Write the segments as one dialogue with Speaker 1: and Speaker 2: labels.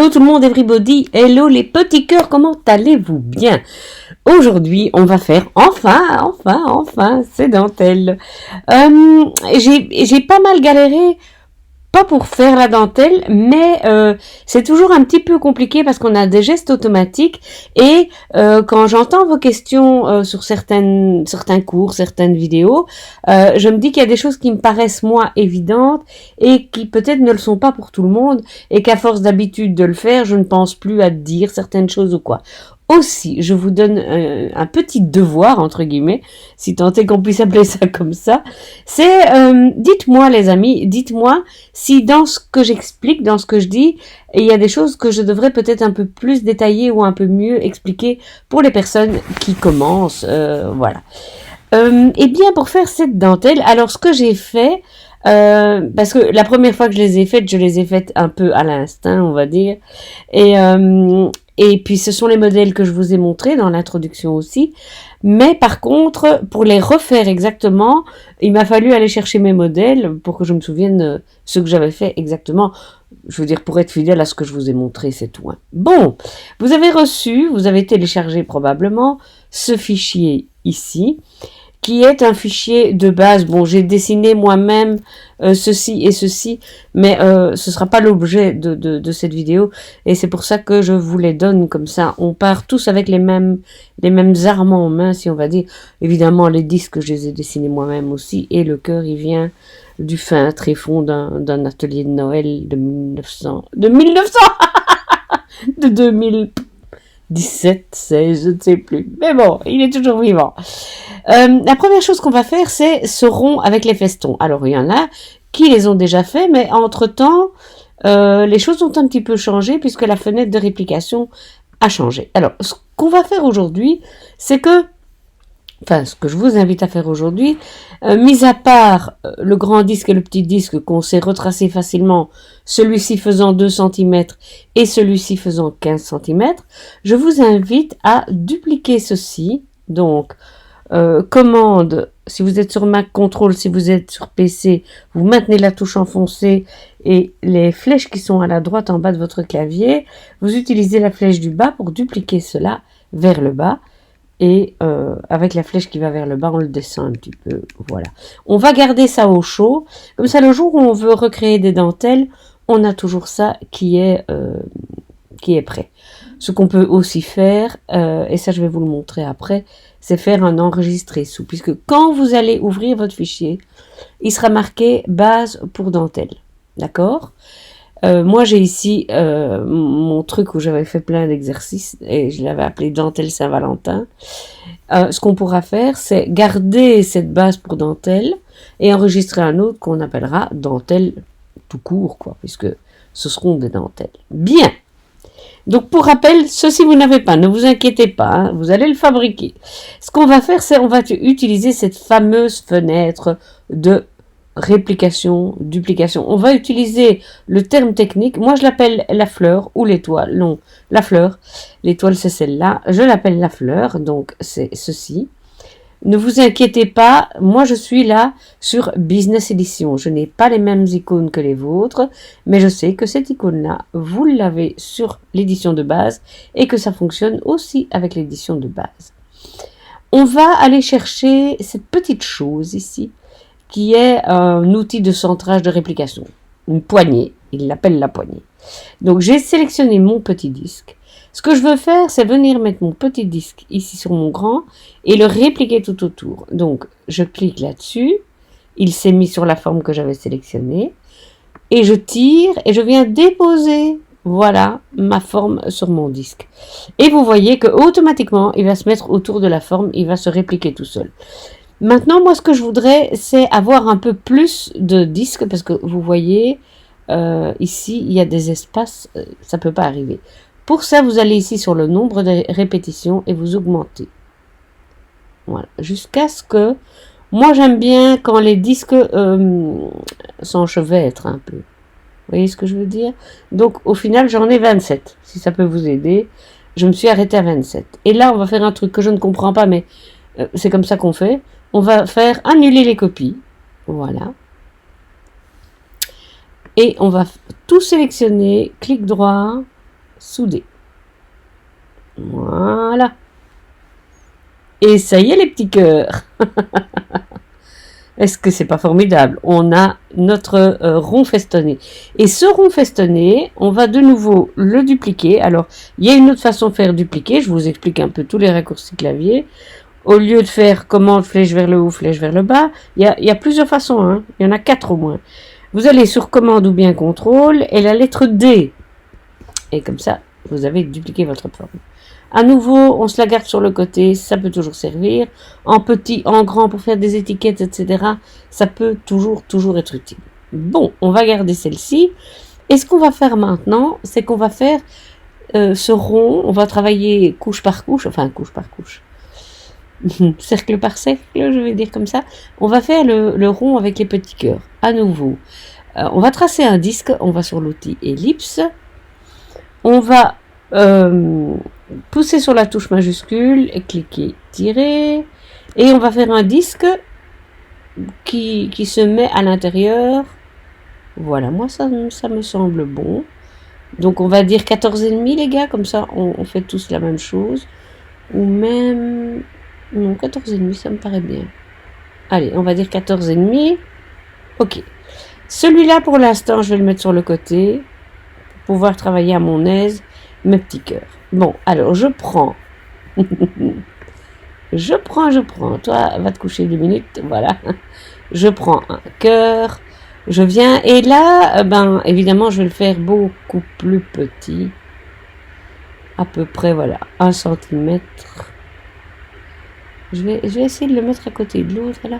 Speaker 1: Hello tout le monde, everybody, hello les petits cœurs, comment allez-vous bien? Aujourd'hui, on va faire enfin, ces dentelles. J'ai pas mal galéré, pas pour faire la dentelle, mais c'est toujours un petit peu compliqué parce qu'on a des gestes automatiques et quand j'entends vos questions sur certains cours, certaines vidéos, je me dis qu'il y a des choses qui me paraissent moi évidentes et qui peut-être ne le sont pas pour tout le monde et qu'à force d'habitude de le faire, je ne pense plus à dire certaines choses ou quoi. Aussi, je vous donne un petit devoir, entre guillemets, si tant est qu'on puisse appeler ça comme ça, c'est, dites-moi les amis, dites-moi si dans ce que j'explique, dans ce que je dis, il y a des choses que je devrais peut-être un peu plus détailler ou un peu mieux expliquer pour les personnes qui commencent, voilà. Et bien, pour faire cette dentelle, alors ce que j'ai fait, parce que la première fois que je les ai faites un peu à l'instinct, on va dire, et puis ce sont les modèles que je vous ai montrés dans l'introduction aussi. Mais par contre, pour les refaire exactement, il m'a fallu aller chercher mes modèles pour que je me souvienne ce que j'avais fait exactement. Je veux dire, pour être fidèle à ce que je vous ai montré, c'est tout. Hein. Bon, vous avez téléchargé probablement ce fichier ici, qui est un fichier de base. Bon, j'ai dessiné moi-même ceci et ceci, mais ce sera pas l'objet de cette vidéo, et c'est pour ça que je vous les donne comme ça. On part tous avec les mêmes armes en main, si on va dire. Évidemment, les disques, je les ai dessinés moi-même aussi, et le cœur, il vient du fin tréfonds d'un atelier de Noël de 2017, 16, je ne sais plus. Mais bon, il est toujours vivant. La première chose qu'on va faire, c'est ce rond avec les festons. Alors, il y en a qui les ont déjà fait, mais entre-temps, les choses ont un petit peu changé puisque la fenêtre de réplication a changé. Alors, ce qu'on va faire aujourd'hui, c'est que, enfin, ce que je vous invite à faire aujourd'hui, mis à part le grand disque et le petit disque qu'on sait retracer facilement, celui-ci faisant 2 cm et celui-ci faisant 15 cm, je vous invite à dupliquer ceci. Donc, commande, si vous êtes sur Mac, contrôle, si vous êtes sur PC, vous maintenez la touche enfoncée et les flèches qui sont à la droite en bas de votre clavier, vous utilisez la flèche du bas pour dupliquer cela vers le bas. Et avec la flèche qui va vers le bas, on le descend un petit peu, voilà. On va garder ça au chaud, comme ça le jour où on veut recréer des dentelles, on a toujours ça qui est prêt. Ce qu'on peut aussi faire, et ça je vais vous le montrer après, c'est faire un enregistré sous, puisque quand vous allez ouvrir votre fichier, il sera marqué base pour dentelle, d'accord ? Moi j'ai ici mon truc où j'avais fait plein d'exercices et je l'avais appelé dentelle Saint-Valentin. Ce qu'on pourra faire, c'est garder cette base pour dentelle et enregistrer un autre qu'on appellera dentelle tout court, quoi, puisque ce seront des dentelles. Bien. Donc pour rappel, ceci vous n'avez pas, ne vous inquiétez pas, hein, vous allez le fabriquer. Ce qu'on va faire, c'est on va utiliser cette fameuse fenêtre de réplication, duplication. On va utiliser le terme technique, moi je l'appelle la fleur ou l'étoile, non, la fleur, l'étoile c'est celle-là, je l'appelle la fleur, donc c'est ceci. Ne vous inquiétez pas, moi je suis là sur Business Edition. Je n'ai pas les mêmes icônes que les vôtres, mais je sais que cette icône-là, vous l'avez sur l'édition de base et que ça fonctionne aussi avec l'édition de base. On va aller chercher cette petite chose ici, qui est un outil de centrage de réplication. Une poignée, il l'appelle la poignée. Donc j'ai sélectionné mon petit disque. Ce que je veux faire, c'est venir mettre mon petit disque ici sur mon grand et le répliquer tout autour. Donc, je clique là-dessus. Il s'est mis sur la forme que j'avais sélectionnée. Et je tire et je viens déposer, voilà, ma forme sur mon disque. Et vous voyez que automatiquement, il va se mettre autour de la forme, il va se répliquer tout seul. Maintenant, moi, ce que je voudrais, c'est avoir un peu plus de disques parce que vous voyez, ici, il y a des espaces, ça ne peut pas arriver. Pour ça, vous allez ici sur le nombre de répétitions et vous augmentez. Voilà. Jusqu'à ce que... Moi, j'aime bien quand les disques s'enchevêtrent un peu. Vous voyez ce que je veux dire? Donc, au final, j'en ai 27. Si ça peut vous aider. Je me suis arrêtée à 27. Et là, on va faire un truc que je ne comprends pas, mais c'est comme ça qu'on fait. On va faire annuler les copies. Voilà. Et on va tout sélectionner. Clic droit. souder. Voilà. Et ça y est les petits cœurs. Est-ce que c'est pas formidable? On a notre rond festonné. Et ce rond festonné, on va de nouveau le dupliquer. Alors, il y a une autre façon de faire dupliquer. Je vous explique un peu tous les raccourcis clavier. Au lieu de faire commande, flèche vers le haut, flèche vers le bas, il y a plusieurs façons. Hein. Il y en a 4 au moins. Vous allez sur commande ou bien contrôle et la lettre D. Et comme ça, vous avez dupliqué votre forme. À nouveau, on se la garde sur le côté, ça peut toujours servir. En petit, en grand, pour faire des étiquettes, etc. Ça peut toujours être utile. Bon, on va garder celle-ci. Et ce qu'on va faire maintenant, c'est qu'on va faire ce rond. On va travailler couche par couche, enfin couche par couche. Cercle par cercle, je vais dire comme ça. On va faire le rond avec les petits cœurs. À nouveau, on va tracer un disque. On va sur l'outil ellipse. On va pousser sur la touche majuscule et cliquer tirer et on va faire un disque qui se met à l'intérieur. Voilà, moi ça me semble bon. Donc on va dire 14,5 les gars, comme ça on fait tous la même chose. Ou même... Non, 14,5 ça me paraît bien. Allez, on va dire 14,5. Ok. Celui-là pour l'instant je vais le mettre sur le côté pour pouvoir travailler à mon aise mes petits cœurs. Bon, alors je prends. je prends. Toi, va te coucher 2 minutes. Voilà. Je prends un cœur. Je viens. Et là, ben, évidemment, je vais le faire beaucoup plus petit. À peu près, voilà, 1 cm. Je vais essayer de le mettre à côté de l'autre, là.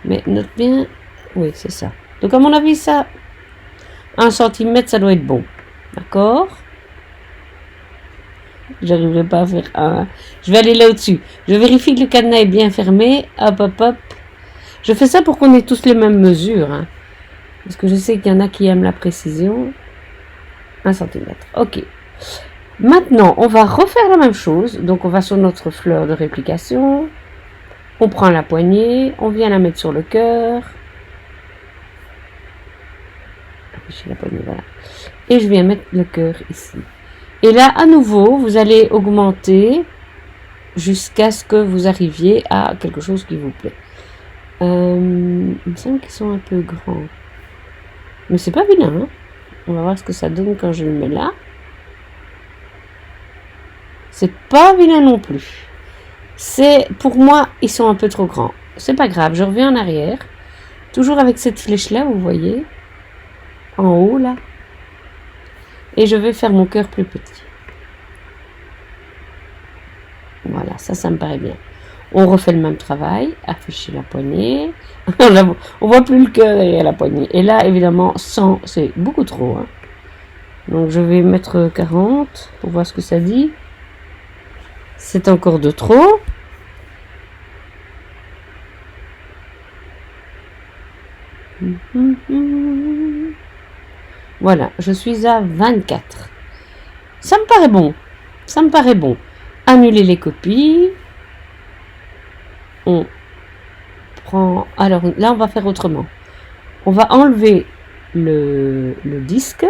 Speaker 1: Mais note bien. Oui, c'est ça. Donc, à mon avis, ça, 1 cm, ça doit être bon. D'accord ? J'arriverai pas à faire un. Je vais aller là au-dessus. Je vérifie que le cadenas est bien fermé. Hop, hop, hop. Je fais ça pour qu'on ait tous les mêmes mesures. Hein. Parce que je sais qu'il y en a qui aiment la précision. 1 cm. Ok. Maintenant, on va refaire la même chose. Donc, on va sur notre fleur de réplication. On prend la poignée. On vient la mettre sur le cœur. Afficher la poignée, voilà. Et je viens mettre le cœur ici. Et là, à nouveau, vous allez augmenter jusqu'à ce que vous arriviez à quelque chose qui vous plaît. Il me semble qu'ils sont un peu grands. Mais c'est pas vilain. Hein. On va voir ce que ça donne quand je le mets là. C'est pas vilain non plus. C'est, pour moi, ils sont un peu trop grands. C'est pas grave, je reviens en arrière. Toujours avec cette flèche-là, vous voyez. En haut, là. Et je vais faire mon cœur plus petit. Voilà, ça me paraît bien. On refait le même travail. Afficher la poignée. On voit plus le cœur derrière la poignée. Et là, évidemment, 100, c'est beaucoup trop. Hein. Donc, je vais mettre 40 pour voir ce que ça dit. C'est encore de trop. Voilà, je suis à 24. Ça me paraît bon. Ça me paraît bon. Annuler les copies. On prend... Alors là, on va faire autrement. On va enlever le disque.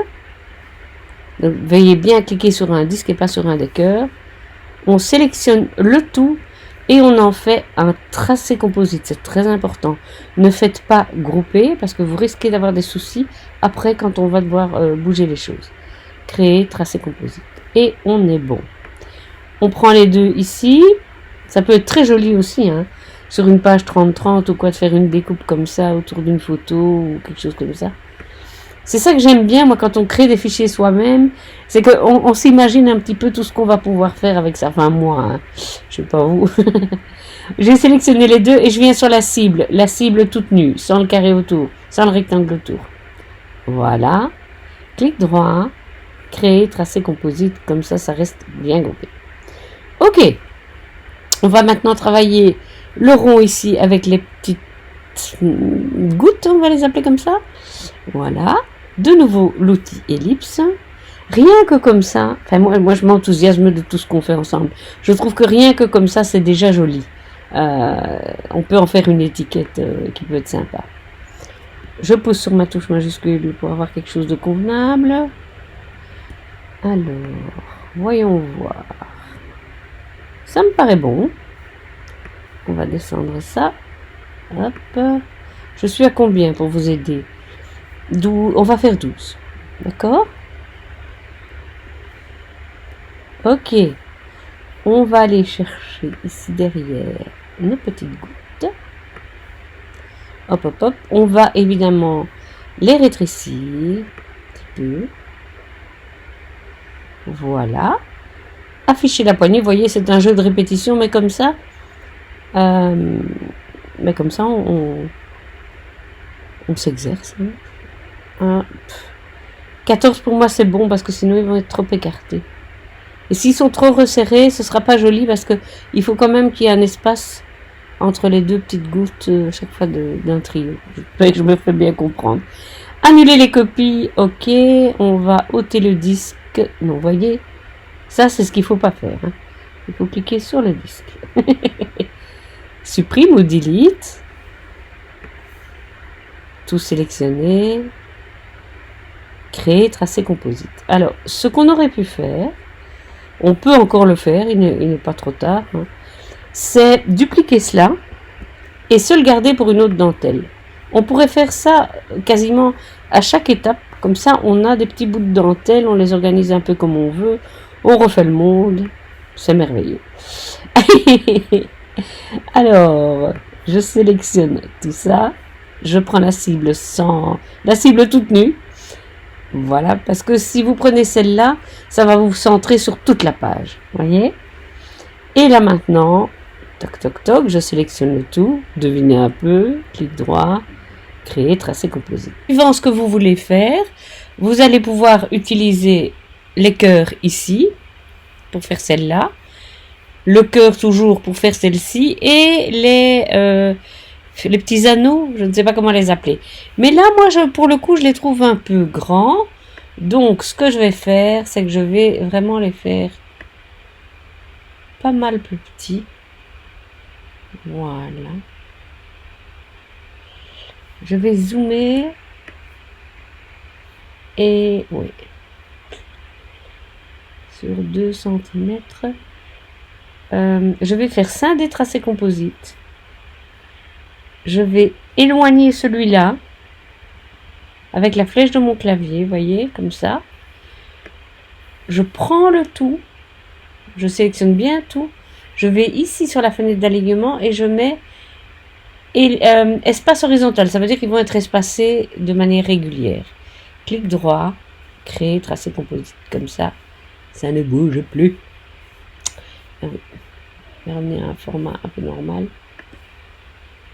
Speaker 1: Donc, veuillez bien cliquer sur un disque et pas sur un des cœurs. On sélectionne le tout et on en fait un tracé composite. C'est très important. Ne faites pas grouper parce que vous risquez d'avoir des soucis après quand on va devoir bouger les choses. Créer, tracé composite. Et on est bon. On prend les deux ici. Ça peut être très joli aussi. Hein, sur une page 30-30 ou quoi, de faire une découpe comme ça autour d'une photo ou quelque chose comme ça. C'est ça que j'aime bien, moi, quand on crée des fichiers soi-même, c'est qu'on s'imagine un petit peu tout ce qu'on va pouvoir faire avec ça. Enfin, moi, hein, je sais pas vous. J'ai sélectionné les deux et je viens sur la cible toute nue, sans le carré autour, sans le rectangle autour. Voilà. Clic droit, créer, tracer composite, comme ça, ça reste bien groupé. Ok. On va maintenant travailler le rond ici avec les petites gouttes, on va les appeler comme ça. Voilà. De nouveau, l'outil ellipse. Rien que comme ça, enfin moi je m'enthousiasme de tout ce qu'on fait ensemble. Je trouve que rien que comme ça, c'est déjà joli. On peut en faire une étiquette qui peut être sympa. Je pose sur ma touche majuscule pour avoir quelque chose de convenable. Alors, voyons voir. Ça me paraît bon. On va descendre ça. Hop. Je suis à combien pour vous aider? On va faire 12. D'accord? Ok. On va aller chercher ici derrière nos petites gouttes. Hop, hop, hop. On va évidemment les rétrécir un petit peu. Voilà. Afficher la poignée. Vous voyez, c'est un jeu de répétition, mais comme ça, on s'exerce. 14 pour moi, c'est bon parce que sinon ils vont être trop écartés. Et s'ils sont trop resserrés, ce sera pas joli parce que il faut quand même qu'il y ait un espace entre les deux petites gouttes chaque fois d'un trio. J'espère que je me fais bien comprendre. Annuler les copies, ok. On va ôter le disque. Non, vous voyez, ça c'est ce qu'il faut pas faire. Hein. Il faut cliquer sur le disque. Supprime ou delete. Tout sélectionner. Créer, tracer, composite. Alors, ce qu'on aurait pu faire, on peut encore le faire, il n'est pas trop tard, hein, c'est dupliquer cela et se le garder pour une autre dentelle. On pourrait faire ça quasiment à chaque étape, comme ça on a des petits bouts de dentelle, on les organise un peu comme on veut, on refait le monde, c'est merveilleux. Alors, je sélectionne tout ça, je prends la cible toute nue. Voilà, parce que si vous prenez celle-là, ça va vous centrer sur toute la page. Voyez? Et là maintenant, toc toc toc, je sélectionne le tout, devinez un peu, clic droit, créer, tracer, composite. Suivant ce que vous voulez faire, vous allez pouvoir utiliser les cœurs ici, pour faire celle-là, le cœur toujours pour faire celle-ci, et les petits anneaux, je ne sais pas comment les appeler. Mais là, moi, pour le coup, je les trouve un peu grands. Donc, ce que je vais faire, c'est que je vais vraiment les faire pas mal plus petits. Voilà. Je vais zoomer. Et oui. Sur 2 cm. Je vais faire scinder tracé composite. Je vais éloigner celui-là avec la flèche de mon clavier, vous voyez, comme ça. Je prends le tout, je sélectionne bien tout. Je vais ici sur la fenêtre d'alignement et je mets espace horizontal. Ça veut dire qu'ils vont être espacés de manière régulière. Clic droit, créer, tracer composite, comme ça. Ça ne bouge plus. Je vais ramener à un format un peu normal.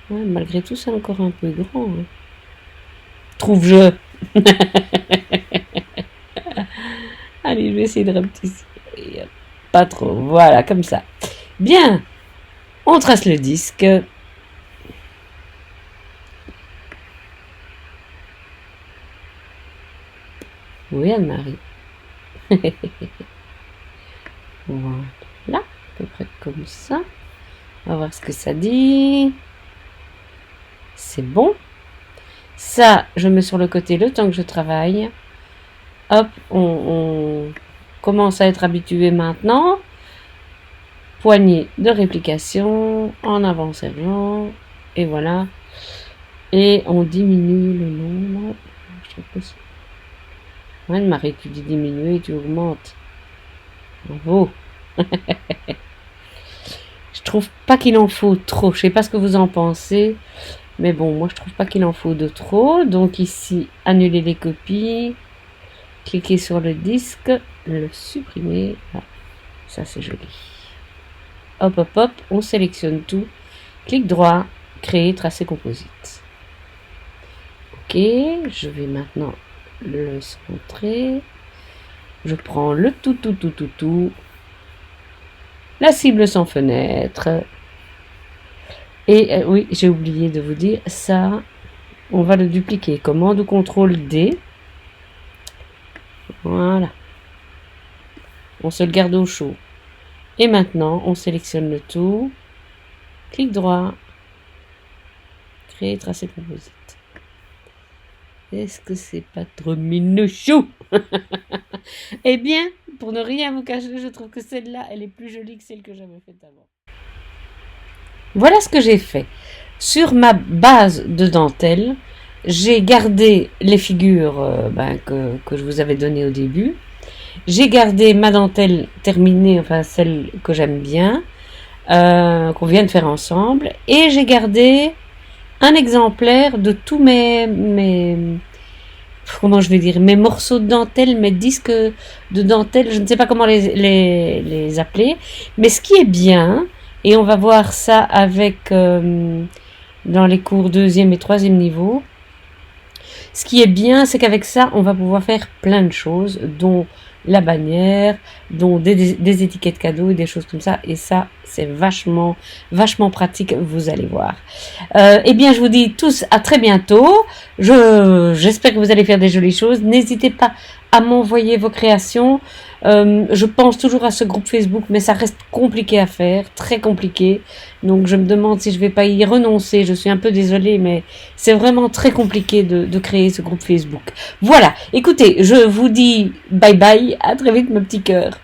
Speaker 1: Ouais, malgré tout, c'est encore un peu grand. Hein. Trouve-je. Allez, je vais essayer de rapetisser. Pas trop. Voilà, comme ça. Bien. On trace le disque. Oui, Anne-Marie. Voilà. À peu près comme ça. On va voir ce que ça dit. C'est bon. Ça, je mets sur le côté le temps que je travaille. Hop, on commence à être habitué maintenant. Poignée de réplication, en avant sergent, et voilà. Et on diminue le nombre. Ouais, Marie, tu dis diminuer, tu augmentes. Bravo. Je trouve pas qu'il en faut trop. Je sais pas ce que vous en pensez. Mais bon, moi je trouve pas qu'il en faut de trop. Donc ici, annuler les copies. Cliquez sur le disque. Le supprimer. Ah, ça c'est joli. Hop, hop, hop. On sélectionne tout. Clic droit. Créer, tracer, composite. Ok. Je vais maintenant le centrer. Je prends le tout. La cible sans fenêtre. Et oui, j'ai oublié de vous dire, ça, on va le dupliquer. Commande ou CTRL D. Voilà. On se le garde au chaud. Et maintenant, on sélectionne le tout. Clic droit. Créer, tracer, composite. Est-ce que c'est pas trop minouchou? Eh bien, pour ne rien vous cacher, je trouve que celle-là, elle est plus jolie que celle que j'avais faite avant. Voilà ce que j'ai fait. Sur ma base de dentelle, j'ai gardé les figures que je vous avais données au début. J'ai gardé ma dentelle terminée, enfin celle que j'aime bien, qu'on vient de faire ensemble. Et j'ai gardé un exemplaire de tous comment je vais dire, mes morceaux de dentelle, mes disques de dentelle, je ne sais pas comment les appeler. Mais ce qui est bien, et on va voir ça avec dans les cours 2e et 3e niveau, ce qui est bien, c'est qu'avec ça, on va pouvoir faire plein de choses, dont la bannière, dont des étiquettes cadeaux et des choses comme ça. Et ça, c'est vachement pratique, vous allez voir. Eh bien, je vous dis tous à très bientôt. J'espère que vous allez faire des jolies choses. N'hésitez pas à m'envoyer vos créations. Je pense toujours à ce groupe Facebook, mais ça reste compliqué à faire, très compliqué. Donc je me demande si je vais pas y renoncer. Je suis un peu désolée, mais c'est vraiment très compliqué de créer ce groupe Facebook. Voilà, écoutez, je vous dis bye bye, à très vite mes petits cœurs.